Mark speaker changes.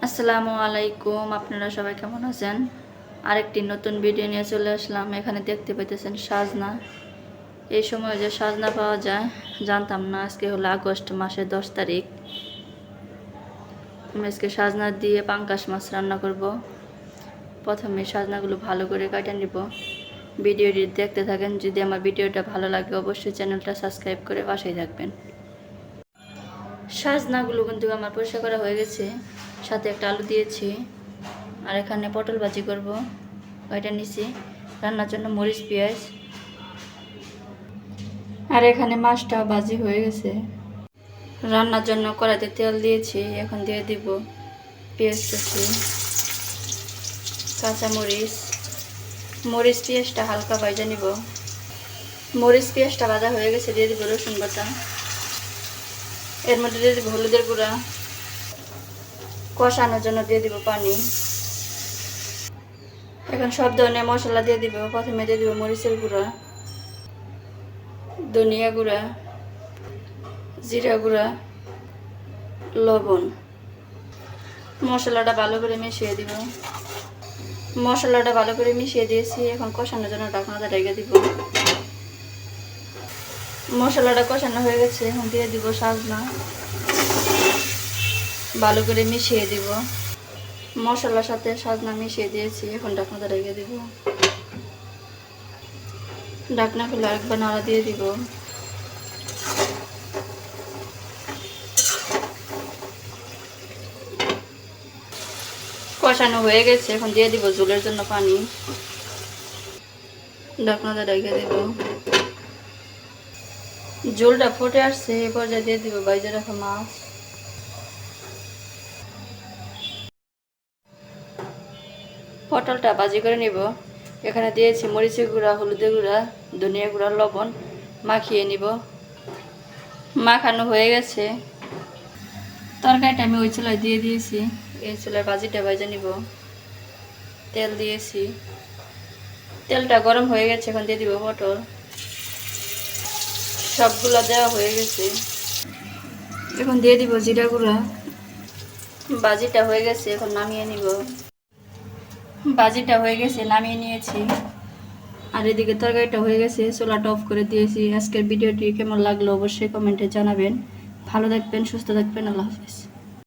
Speaker 1: আসসালামু আলাইকুম, আপনারা সবাই কেমন আছেন? আরেকটি নতুন ভিডিও নিয়ে চলে আসলাম। এখানে দেখতে পাইতেছেন সাজনা। এই সময় যে সাজনা পাওয়া যায় জানতাম না। আজকে হলো আগস্ট মাসের 10 তারিখ। আমি আজকে সাজনা দিয়ে পাঙ্গাস মাছ রান্না করব। প্রথমে সাজনাগুলো ভালো করে কেটে নিব। ভিডিওটি দেখতে থাকেন। যদি আমার ভিডিওটা ভালো লাগে অবশ্যই চ্যানেলটা সাবস্ক্রাইব করে পাশেই থাকবেন। সাজনাগুলো কিন্তু আমার পরিষ্কার করা হয়ে গেছে। সাথে একটা আলু দিয়েছি। আর এখানে পটল ভাজি করব। ওইটা নিছি রান্নার জন্য মরিচ পেঁয়াজ। আর এখানে মাছটা ভাজি হয়ে গেছে। রান্নার জন্য কড়াইতে তেল দিয়েছি। এখন দিয়ে দিব পেঁয়াজ কুচি, কাঁচামরিচ, মরিচ পেঁয়াজটা হালকা ভাজা নিব। মরিচ পেঁয়াজটা ভাজা হয়ে গেছে, দিয়ে দিব রসুন বাটা। এর মধ্যে দিয়ে দিব হলুদের গুঁড়া। কষানোর জন্য দিয়ে দিব পানি। এখন সব ধরনের মশলা দিয়ে দিব। প্রথমে দিয়ে দিব মরিচের গুঁড়া, ধনিয়া গুঁড়া, জিরা গুঁড়া, লবণ। মশলাটা ভালো করে মিশিয়ে দিব। মশলাটা ভালো করে মিশিয়ে দিয়েছি। এখন কষানোর জন্য ঢাকনাটা ঢেকে দিব। মশলাটা কষানো হয়ে গেছে। এখন দিয়ে দিব সাজনা, ভালো করে মিশিয়ে দিব। মশলার সাথে সাজনা মিশিয়ে দিয়েছি। এখন ঢাকনাটা ঢেকে দিব। ঢাকনা খুলে আরেকবার নাড়া দিয়ে দিব। কষানো হয়ে গেছে। এখন দিয়ে দিব ঝোলের জন্য পানি। ঢাকনাটা ঢেকে দেব। ঝোলটা ফুটে আসছে। এ পর্যায়ে দিয়ে দিব ভাজা রাখা মাছ। পটলটা ভাজি করে নিব। এখানে দিয়েছি মরিচের গুঁড়া, হলুদের গুঁড়া, ধনিয়া গুঁড়া, লবণ। মাখিয়ে নিব। মাখানো হয়ে গেছে। তরকারিটা আমি ওই চুলায় দিয়ে দিয়েছি। এই চুলায় ভাজিটা ভেজে নিব। তেল দিয়েছি। তেলটা গরম হয়ে গেছে। এখন দিয়ে দিব পটল। সবগুলো দেওয়া হয়ে গেছে। এখন দিয়ে দিব জিরা গুঁড়া। ভাজিটা হয়ে গেছে। এখন নামিয়ে নিব। ভাজিটা হয়ে গেছে, নামিয়ে নিয়েছি। আর এদিকে তরকারিটা হয়ে গেছে, চুলাটা অফ করে দিয়েছি। আজকের ভিডিওটি কেমন লাগলো অবশ্যই কমেন্টে জানাবেন। ভালো থাকবেন, সুস্থ থাকবেন। আল্লাহ হাফেজ।